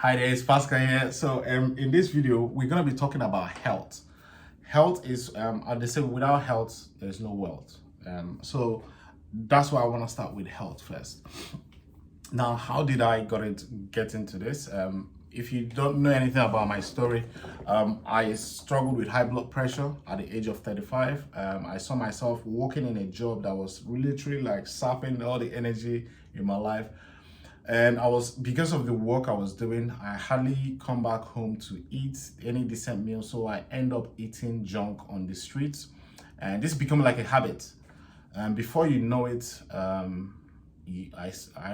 Hi there, it's Paschal here. So in this video, we're going to be talking about health. Health is, as they say, without health, there's no wealth. So that's why I want to start with health first. Now, how did I get into this? If you don't know anything about my story, I struggled with high blood pressure at the age of 35. I saw myself working in a job that was literally like sapping all the energy in my life. And because of the work I was doing, I hardly come back home to eat any decent meal. So I end up eating junk on the streets. And this became like a habit. And before you know it, I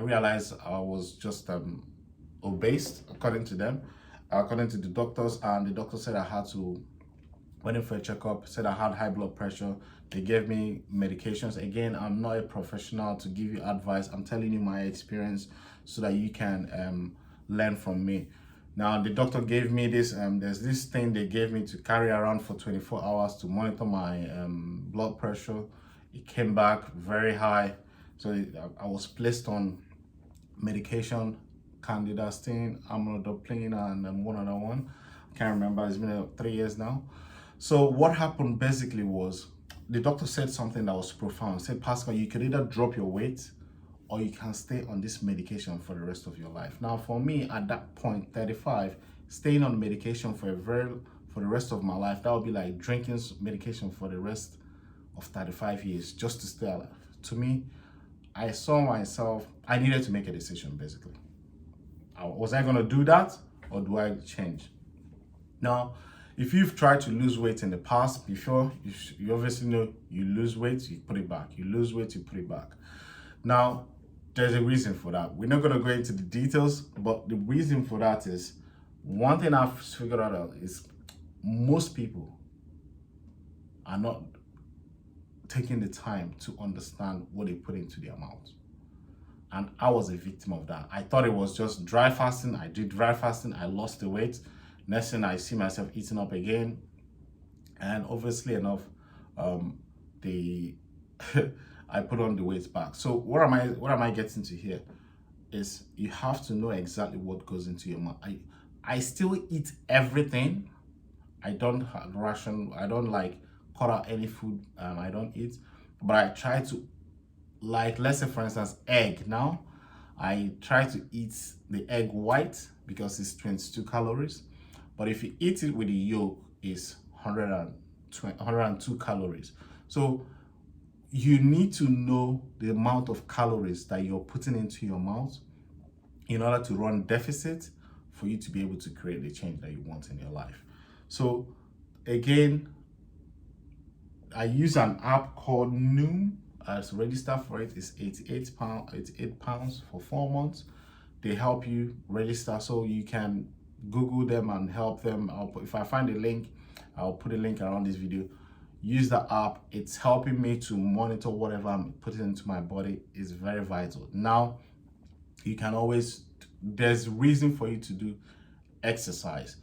realized I was just obese, according to them, according to the doctors. And the doctor said I had to went in for a checkup, said I had high blood pressure. They gave me medications. Again, I'm not a professional to give you advice. I'm telling you my experience so that you can learn from me. Now, the doctor gave me this, there's this thing they gave me to carry around for 24 hours to monitor my blood pressure. It came back very high. So I was placed on medication, candidastin, amlodipine, and one other one. I can't remember, it's been 3 years now. So what happened basically was the doctor said something that was profound. He said, Pascal, you could either drop your weight or you can stay on this medication for the rest of your life. Now, for me, at that point, 35, staying on medication for the rest of my life, that would be like drinking medication for the rest of 35 years just to stay alive. To me, I saw myself, I needed to make a decision basically. Was I going to do that or do I change? Now, if you've tried to lose weight in the past before, you obviously know you lose weight, you put it back. You lose weight, you put it back. Now, there's a reason for that. We're not going to go into the details, but the reason for that is one thing I've figured out is most people are not taking the time to understand what they put into their mouth. And I was a victim of that. I thought it was just dry fasting. I did dry fasting. I lost the weight. Next thing I see myself eating up again. And obviously enough, I put on the weight back. So what am I getting to here? Is you have to know exactly what goes into your mouth. I still eat everything. I don't ration. I don't like cut out any food. I don't eat, but I try to, like, let's say for instance egg. Now I try to eat the egg white because it's 22 calories, but if you eat it with the yolk, it's 102 calories. So you need to know the amount of calories that you're putting into your mouth in order to run deficit for you to be able to create the change that you want in your life. So again, I use an app called Noom. As register for it is £88 for 4 months. They help you register, so you can Google them and help them. If I find a link, I'll put a link around this video. Use the app. It's helping me to monitor whatever I'm putting into my body. Is very vital. Now, you can always, there's reason for you to do exercise.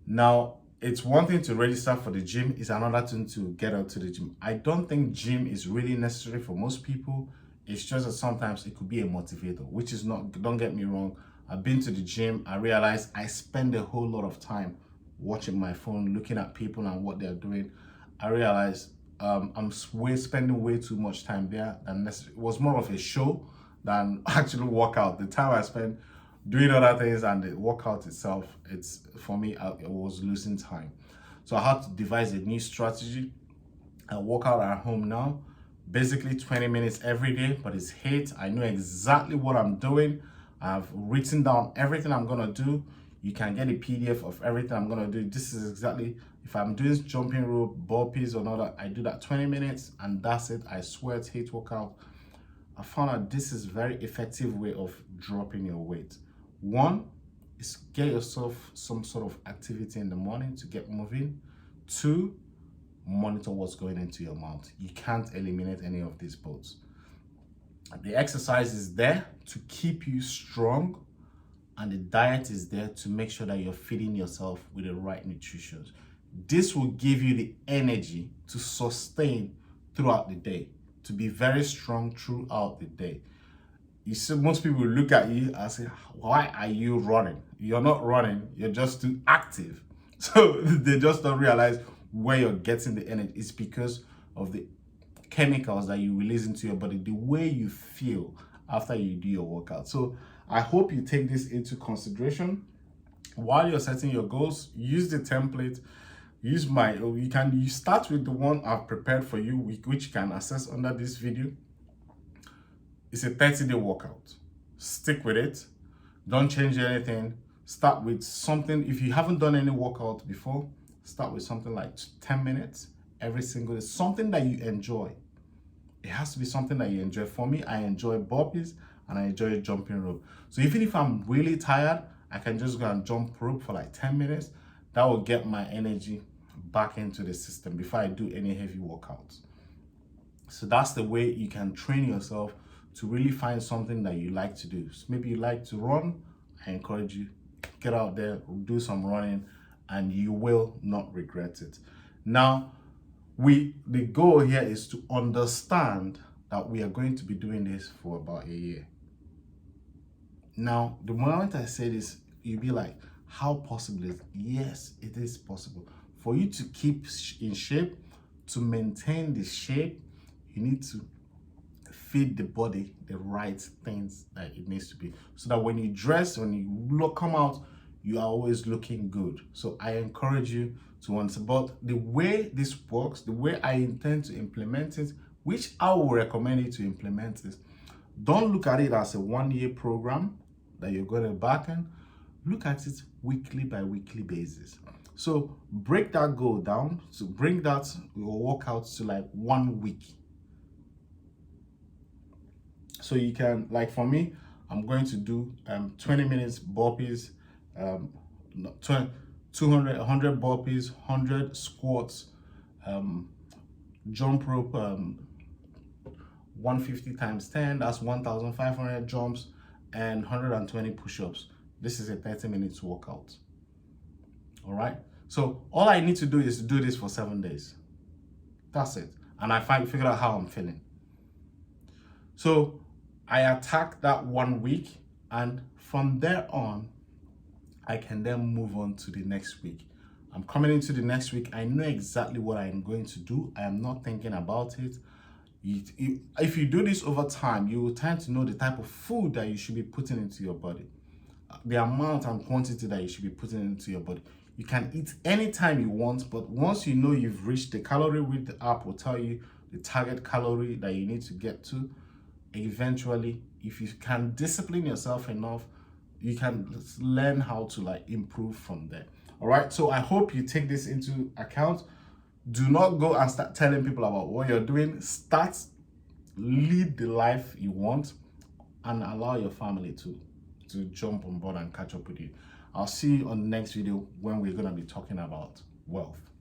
Now, it's one thing to register for the gym, it's another thing to get out to the gym. I don't think gym is really necessary for most people. It's just that sometimes it could be a motivator, which is not, don't get me wrong. I've been to the gym, I realize I spend a whole lot of time watching my phone, looking at people and what they're doing. I realize I'm spending way too much time there than necessary. It was more of a show than actually workout. The time I spent doing other things and the workout itself, it's for me, it was losing time. So I had to devise a new strategy. I work out at home now, basically 20 minutes every day, but it's hit. I know exactly what I'm doing. I've written down everything I'm gonna do. You can get a PDF of everything I'm gonna do. This is exactly, if I'm doing jumping rope, burpees or not, I do that 20 minutes and that's it. I swear it's HIIT workout. I found out this is a very effective way of dropping your weight. One is get yourself some sort of activity in the morning to get moving. Two, monitor what's going into your mouth. You can't eliminate any of these both. The exercise is there to keep you strong, and the diet is there to make sure that you're feeding yourself with the right nutrition. This will give you the energy to sustain throughout the day, to be very strong throughout the day. you see, most people look at you and say, why are you running? You're not running, you're just too active. So they just don't realize where you're getting the energy. It's because of the chemicals that you release into your body, the way you feel after you do your workout. So I hope you take this into consideration while you're setting your goals. Use the template. Use you start with the one I've prepared for you, which you can access under this video. It's a 30-day workout. Stick with it. Don't change anything. Start with something. If you haven't done any workout before, start with something like 10 minutes every single day. Something that you enjoy. It has to be something that you enjoy. For me, I enjoy burpees and I enjoy jumping rope. So even if I'm really tired, I can just go and jump rope for like 10 minutes. That will get my energy back into the system before I do any heavy workouts. So that's the way you can train yourself to really find something that you like to do. So maybe you like to run. I encourage you, get out there, do some running, and you will not regret it. Now, the goal here is to understand that we are going to be doing this for about a year. Now, the moment I say this, you'll be like, how possible is it? Yes, it is possible. For you to keep in shape, to maintain the shape, you need to feed the body the right things that it needs to be, so that when you dress, when you come out, you are always looking good. So I encourage you to understand. But the way this works, the way I intend to implement it, which I will recommend you to implement is, don't look at it as a 1-year program that you're going to back in. Look at it weekly by weekly basis. So break that goal down. So bring that your workout to like 1 week. So you can, like for me, I'm going to do 20 minutes burpees, 200, 100 burpees, 100 squats, jump rope, 150 times 10, that's 1,500 jumps, and 120 push-ups. This is a 30 minutes workout. All right. So all I need to do is do this for 7 days. That's it. And I figure out how I'm feeling. So I attack that 1 week, and from there on, I can then move on to the next week. I'm coming into the next week. I know exactly what I'm going to do. I am not thinking about it. If you do this over time, you will tend to know the type of food that you should be putting into your body, the amount and quantity that you should be putting into your body. You can eat anytime you want, but once you know you've reached the calorie weight, the app will tell you the target calorie that you need to get to. Eventually, if you can discipline yourself enough, you can learn how to like improve from there. All right. So I hope you take this into account. Do not go and start telling people about what you're doing. Start, lead the life you want, and allow your family to jump on board and catch up with you. I'll see you on the next video when we're going to be talking about wealth.